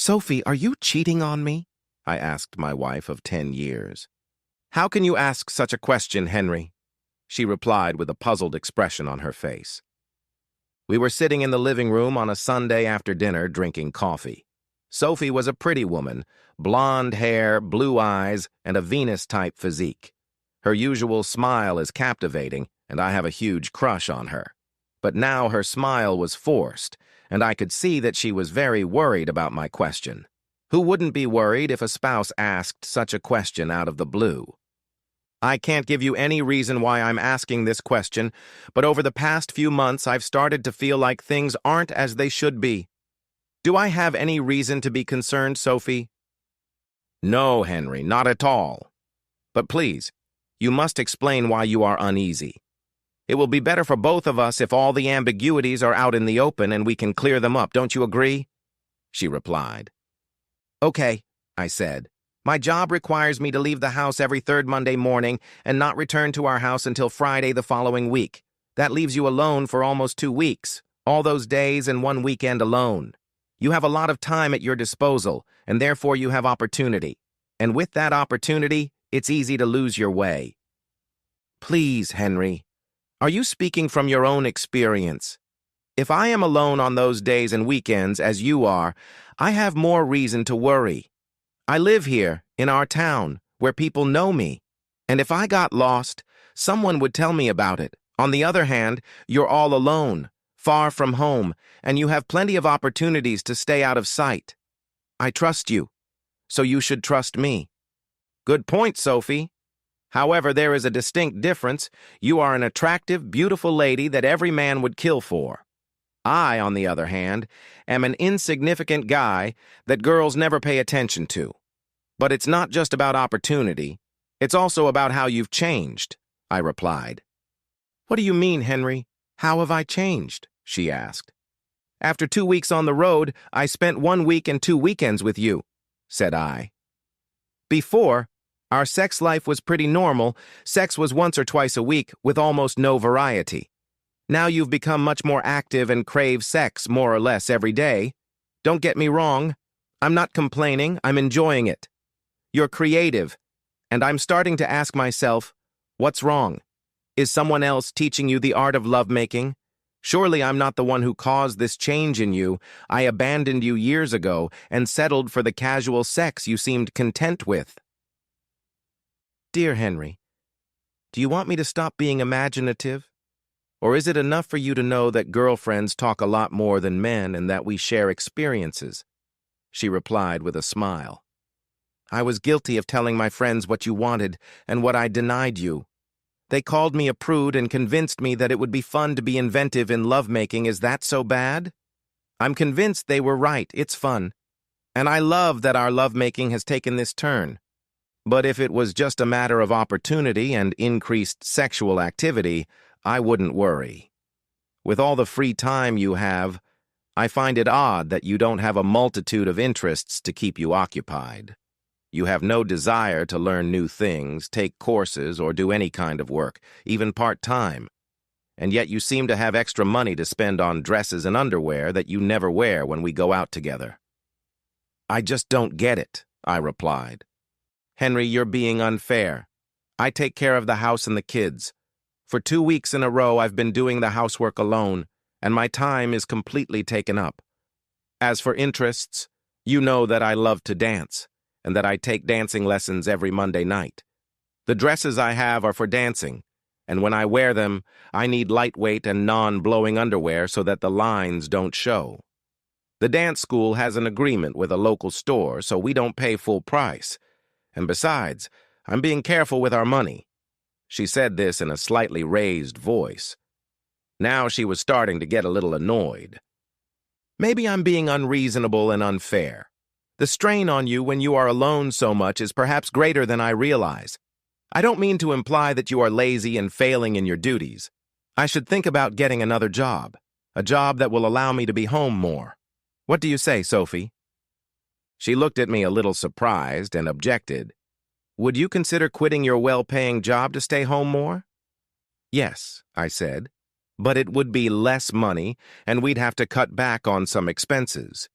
Sophie, are you cheating on me? I asked my wife of 10 years. How can you ask such a question, Henry? She replied with a puzzled expression on her face. We were sitting in the living room on a Sunday after dinner drinking coffee. Sophie was a pretty woman, blonde hair, blue eyes, and a Venus-type physique. Her usual smile is captivating, and I have a huge crush on her. But now her smile was forced, and I could see that she was very worried about my question. Who wouldn't be worried if a spouse asked such a question out of the blue? I can't give you any reason why I'm asking this question, but over the past few months I've started to feel like things aren't as they should be. Do I have any reason to be concerned, Sophie? No, Henry, not at all. But please, you must explain why you are uneasy. It will be better for both of us if all the ambiguities are out in the open and we can clear them up, don't you agree? She replied. Okay, I said. My job requires me to leave the house every third Monday morning and not return to our house until Friday the following week. That leaves you alone for almost 2 weeks, all those days and 1 weekend alone. You have a lot of time at your disposal, and therefore you have opportunity. And with that opportunity, it's easy to lose your way. Please, Henry, are you speaking from your own experience? If I am alone on those days and weekends, as you are, I have more reason to worry. I live here, in our town, where people know me. And if I got lost, someone would tell me about it. On the other hand, you're all alone, far from home, and you have plenty of opportunities to stay out of sight. I trust you, so you should trust me. Good point, Sophie. However, there is a distinct difference. You are an attractive, beautiful lady that every man would kill for. I, on the other hand, am an insignificant guy that girls never pay attention to. But it's not just about opportunity. It's also about how you've changed, I replied. What do you mean, Henry? How have I changed? She asked. After 2 weeks on the road, I spent 1 week and 2 weekends with you, said I. Before, our sex life was pretty normal. Sex was once or twice a week with almost no variety. Now you've become much more active and crave sex more or less every day. Don't get me wrong. I'm not complaining. I'm enjoying it. You're creative, and I'm starting to ask myself, what's wrong? Is someone else teaching you the art of lovemaking? Surely I'm not the one who caused this change in you. I abandoned you years ago and settled for the casual sex you seemed content with. Dear Henry, do you want me to stop being imaginative? Or is it enough for you to know that girlfriends talk a lot more than men and that we share experiences? She replied with a smile. I was guilty of telling my friends what you wanted and what I denied you. They called me a prude and convinced me that it would be fun to be inventive in lovemaking. Is that so bad? I'm convinced they were right. It's fun. And I love that our lovemaking has taken this turn. But if it was just a matter of opportunity and increased sexual activity, I wouldn't worry. With all the free time you have, I find it odd that you don't have a multitude of interests to keep you occupied. You have no desire to learn new things, take courses, or do any kind of work, even part-time. And yet you seem to have extra money to spend on dresses and underwear that you never wear when we go out together. I just don't get it, I replied. Henry, you're being unfair. I take care of the house and the kids. For 2 weeks in a row, I've been doing the housework alone, and my time is completely taken up. As for interests, you know that I love to dance, and that I take dancing lessons every Monday night. The dresses I have are for dancing, and when I wear them, I need lightweight and non-blowing underwear so that the lines don't show. The dance school has an agreement with a local store, so we don't pay full price. And besides, I'm being careful with our money. She said this in a slightly raised voice. Now she was starting to get a little annoyed. Maybe I'm being unreasonable and unfair. The strain on you when you are alone so much is perhaps greater than I realize. I don't mean to imply that you are lazy and failing in your duties. I should think about getting another job, a job that will allow me to be home more. What do you say, Sophie? She looked at me a little surprised and objected. Would you consider quitting your well-paying job to stay home more? Yes, I said, but it would be less money, and we'd have to cut back on some expenses.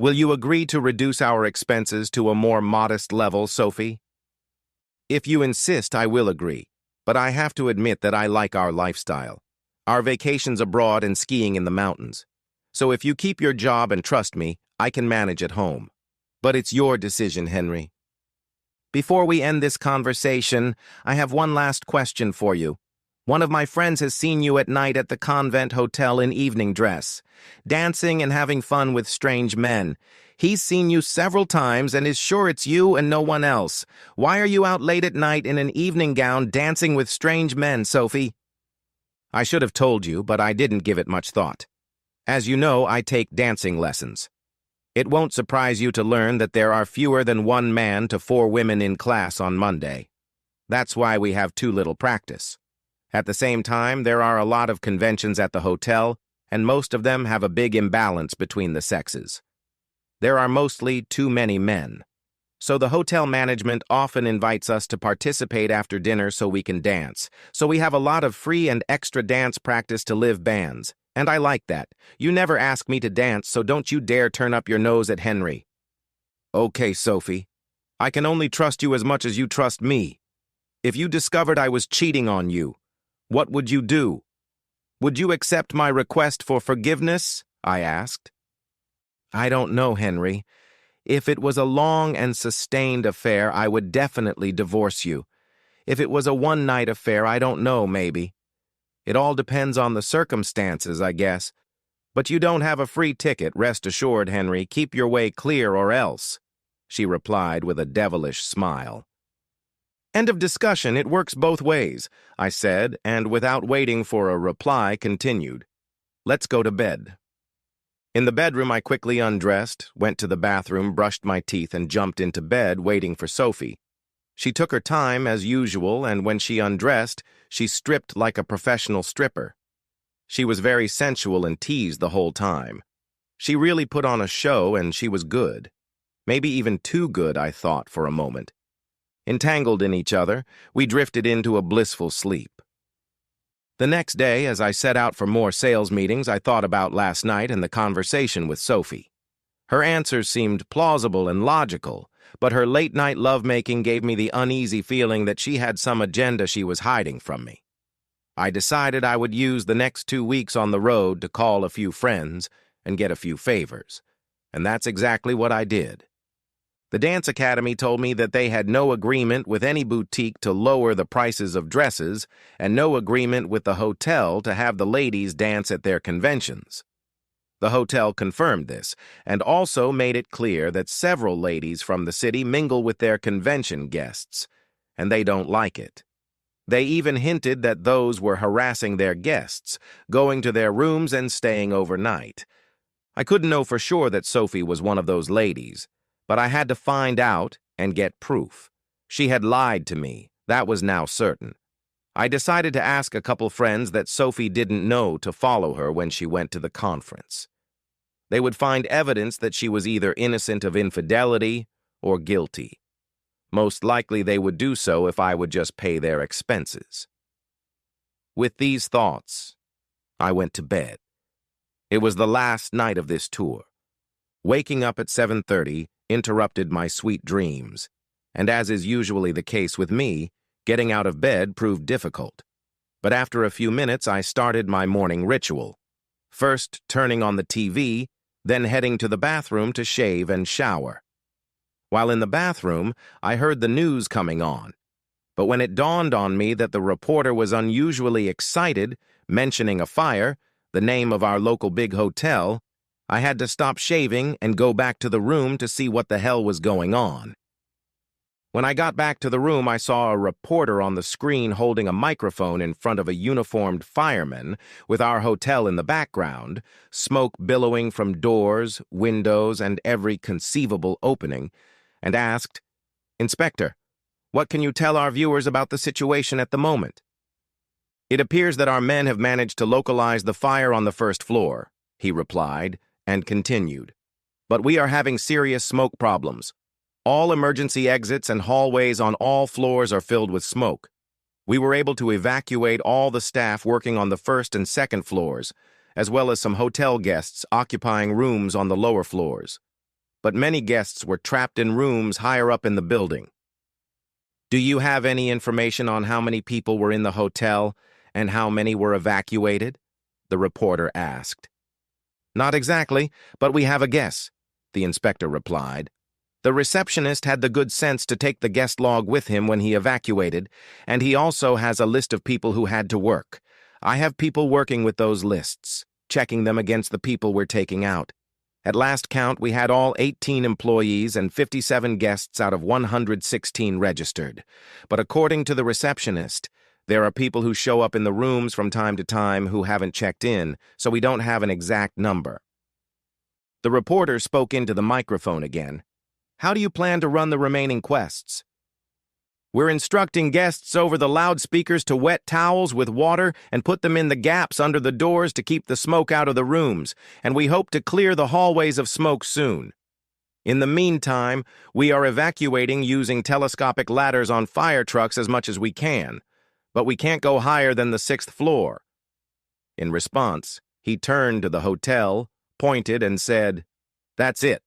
Will you agree to reduce our expenses to a more modest level, Sophie? If you insist, I will agree, but I have to admit that I like our lifestyle. Our vacations abroad and skiing in the mountains. So if you keep your job and trust me, I can manage at home. But it's your decision, Henry. Before we end this conversation, I have one last question for you. One of my friends has seen you at night at the convent hotel in evening dress, dancing and having fun with strange men. He's seen you several times and is sure it's you and no one else. Why are you out late at night in an evening gown dancing with strange men, Sophie? I should have told you, but I didn't give it much thought. As you know, I take dancing lessons. It won't surprise you to learn that there are fewer than 1 man to 4 women in class on Monday. That's why we have too little practice. At the same time, there are a lot of conventions at the hotel, and most of them have a big imbalance between the sexes. There are mostly too many men. So the hotel management often invites us to participate after dinner so we can dance. So we have a lot of free and extra dance practice to live bands. And I like that. You never ask me to dance, so don't you dare turn up your nose at Henry. Okay, Sophie. I can only trust you as much as you trust me. If you discovered I was cheating on you, what would you do? Would you accept my request for forgiveness? I asked. I don't know, Henry. If it was a long and sustained affair, I would definitely divorce you. If it was a one-night affair, I don't know, maybe. It all depends on the circumstances, I guess. But you don't have a free ticket, rest assured, Henry. Keep your way clear or else, she replied with a devilish smile. End of discussion. It works both ways, I said, and without waiting for a reply, continued. Let's go to bed. In the bedroom, I quickly undressed, went to the bathroom, brushed my teeth, and jumped into bed, waiting for Sophie. She took her time, as usual, and when she undressed, she stripped like a professional stripper. She was very sensual and teased the whole time. She really put on a show, and she was good. Maybe even too good, I thought for a moment. Entangled in each other, we drifted into a blissful sleep. The next day, as I set out for more sales meetings, I thought about last night and the conversation with Sophie. Her answers seemed plausible and logical, but her late-night lovemaking gave me the uneasy feeling that she had some agenda she was hiding from me. I decided I would use the next 2 weeks on the road to call a few friends and get a few favors, and that's exactly what I did. The dance academy told me that they had no agreement with any boutique to lower the prices of dresses and no agreement with the hotel to have the ladies dance at their conventions. The hotel confirmed this and also made it clear that several ladies from the city mingle with their convention guests, and they don't like it. They even hinted that those were harassing their guests, going to their rooms and staying overnight. I couldn't know for sure that Sophie was one of those ladies, but I had to find out and get proof. She had lied to me, that was now certain. I decided to ask a couple friends that Sophie didn't know to follow her when she went to the conference. They would find evidence that she was either innocent of infidelity or guilty. Most likely they would do so if I would just pay their expenses. With these thoughts, I went to bed. It was the last night of this tour. Waking up at 7:30 interrupted my sweet dreams, and as is usually the case with me, getting out of bed proved difficult. But after a few minutes, I started my morning ritual. First turning on the TV, then heading to the bathroom to shave and shower. While in the bathroom, I heard the news coming on. But when it dawned on me that the reporter was unusually excited, mentioning a fire, the name of our local big hotel, I had to stop shaving and go back to the room to see what the hell was going on. When I got back to the room, I saw a reporter on the screen holding a microphone in front of a uniformed fireman with our hotel in the background, smoke billowing from doors, windows, and every conceivable opening, and asked, "Inspector, what can you tell our viewers about the situation at the moment?" "It appears that our men have managed to localize the fire on the first floor," he replied, and continued. "But we are having serious smoke problems. All emergency exits and hallways on all floors are filled with smoke. We were able to evacuate all the staff working on the first and second floors, as well as some hotel guests occupying rooms on the lower floors. but many guests were trapped in rooms higher up in the building. Do you have any information on how many people were in the hotel and how many were evacuated? The reporter asked. Not exactly, but we have a guess, the inspector replied. The receptionist had the good sense to take the guest log with him when he evacuated, and he also has a list of people who had to work. I have people working with those lists, checking them against the people we're taking out. At last count, we had all 18 employees and 57 guests out of 116 registered. But according to the receptionist, there are people who show up in the rooms from time to time who haven't checked in, so we don't have an exact number. The reporter spoke into the microphone again. How do you plan to run the remaining quests? We're instructing guests over the loudspeakers to wet towels with water and put them in the gaps under the doors to keep the smoke out of the rooms, and we hope to clear the hallways of smoke soon. In the meantime, we are evacuating using telescopic ladders on fire trucks as much as we can, but we can't go higher than the 6th floor. In response, he turned to the hotel, pointed, and said, "That's it."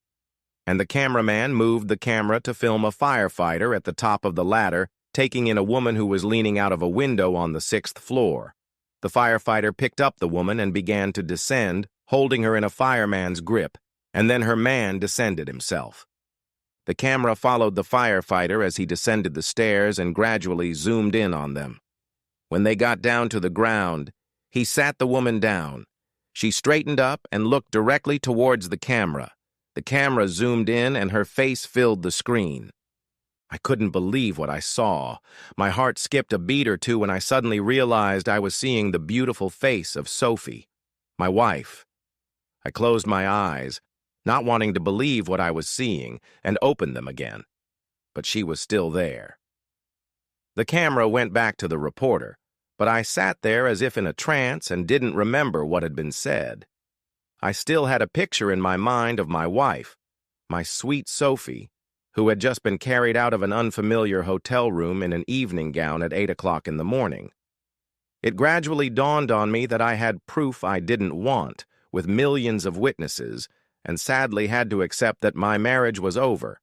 And the cameraman moved the camera to film a firefighter at the top of the ladder, taking in a woman who was leaning out of a window on the 6th floor. The firefighter picked up the woman and began to descend, holding her in a fireman's grip, and then her man descended himself. The camera followed the firefighter as he descended the stairs and gradually zoomed in on them. When they got down to the ground, he sat the woman down. She straightened up and looked directly towards the camera. The camera zoomed in and her face filled the screen. I couldn't believe what I saw. My heart skipped a beat or two when I suddenly realized I was seeing the beautiful face of Sophie, my wife. I closed my eyes, not wanting to believe what I was seeing, and opened them again. But she was still there. The camera went back to the reporter, but I sat there as if in a trance and didn't remember what had been said. I still had a picture in my mind of my wife, my sweet Sophie, who had just been carried out of an unfamiliar hotel room in an evening gown at 8 o'clock in the morning. It gradually dawned on me that I had proof I didn't want, with millions of witnesses, and sadly had to accept that my marriage was over,